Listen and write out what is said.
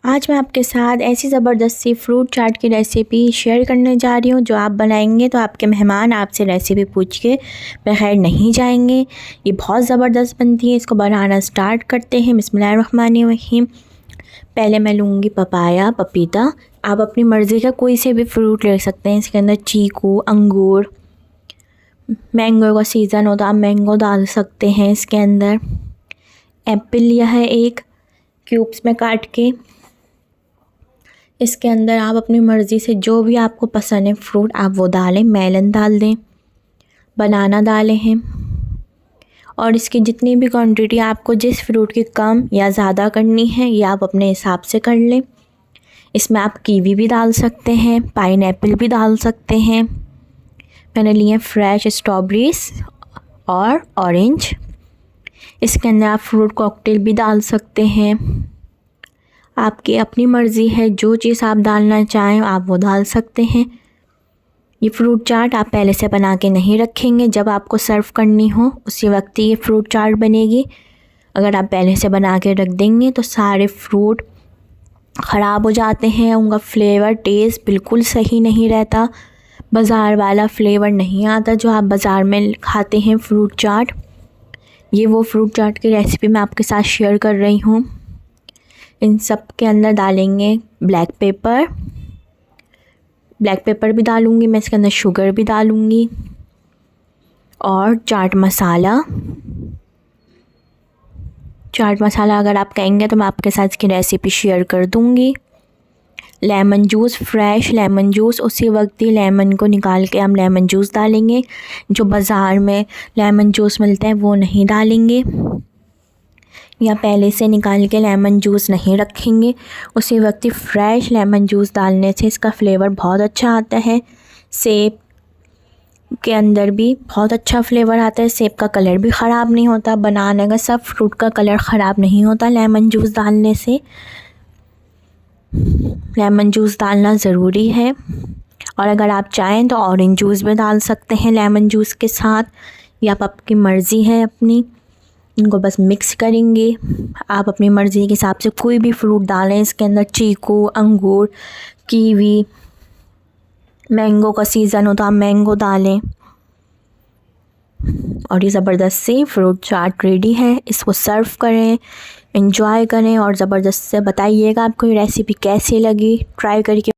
आज मैं आपके साथ ऐसी ज़बरदस्त सी फ्रूट चाट की रेसिपी शेयर करने जा रही हूँ जो आप बनाएंगे तो आपके मेहमान आपसे रेसिपी पूछ के बगैर नहीं जाएंगे। ये बहुत ज़बरदस्त बनती है। इसको बनाना स्टार्ट करते हैं। बिस्मिल्लाहिर्रहमानिर्रहीम। पहले मैं लूँगी पपाया, पपीता। आप अपनी मर्ज़ी का कोई से भी फ्रूट ले सकते हैं। इसके अंदर चीकू, अंगूर, मैंगो का सीज़न हो तो आप मैंगो डाल सकते हैं। इसके अंदर एप्पल लिया है एक, क्यूब्स में काट के। इसके अंदर आप अपनी मर्ज़ी से जो भी आपको पसंद है फ्रूट आप वो डालें। मेलन डाल दें, बनाना डालें हैं। और इसकी जितनी भी क्वांटिटी आपको जिस फ्रूट की कम या ज़्यादा करनी है ये आप अपने हिसाब से कर लें। इसमें आप कीवी भी डाल सकते हैं, पाइनएप्पल भी डाल सकते हैं। मैंने लिए फ्रेश स्ट्रॉबेरीज और ऑरेंज। इसके अंदर आप फ्रूट कॉकटेल भी डाल सकते हैं। आपकी अपनी मर्ज़ी है, जो चीज़ आप डालना चाहें आप वो डाल सकते हैं। ये फ्रूट चाट आप पहले से बना के नहीं रखेंगे, जब आपको सर्व करनी हो उसी वक्त ये फ्रूट चाट बनेगी। अगर आप पहले से बना के रख देंगे तो सारे फ्रूट ख़राब हो जाते हैं, उनका फ्लेवर टेस्ट बिल्कुल सही नहीं रहता, बाज़ार वाला फ्लेवर नहीं आता जो आप बाज़ार में खाते हैं फ्रूट चाट। ये वो फ्रूट चाट की रेसिपी मैं आपके साथ शेयर कर रही हूँ। इन सब के अंदर डालेंगे ब्लैक पेपर भी डालूँगी मैं। इसके अंदर शुगर भी डालूँगी और चाट मसाला अगर आप कहेंगे तो मैं आपके साथ इसकी रेसिपी शेयर कर दूँगी। Lemon juice, fresh lemon juice, उसी वक्त ही लेमन को निकाल के हम लेमन जूस डालेंगे। जो बाज़ार में लेमन जूस मिलते हैं वो नहीं डालेंगे, या पहले से निकाल के लेमन जूस नहीं रखेंगे। उसी वक्त ही फ्रेश लेमन जूस डालने से इसका फ्लेवर बहुत अच्छा आता है। सेब के अंदर भी बहुत अच्छा फ्लेवर आता है। सेब का कलर भी ख़राब नहीं होता, बनाने का सब फ्रूट का कलर ख़राब नहीं होता लेमन जूस डालने से। लेमन जूस डालना ज़रूरी है। और अगर आप चाहें तो ऑरेंज जूस भी डाल सकते हैं लेमन जूस के साथ, या आपकी मर्ज़ी है अपनी। इनको बस मिक्स करेंगे। आप अपनी मर्ज़ी के हिसाब से कोई भी फ्रूट डालें। इसके अंदर चीकू, अंगूर, कीवी, मैंगो का सीज़न हो तो आप मैंगो डालें। और ये ज़बरदस्त सी फ्रूट चाट रेडी है। इसको सर्व करें, एंजॉय करें और ज़बरदस्त से बताइएगा आपको ये रेसिपी कैसी लगी। ट्राई करके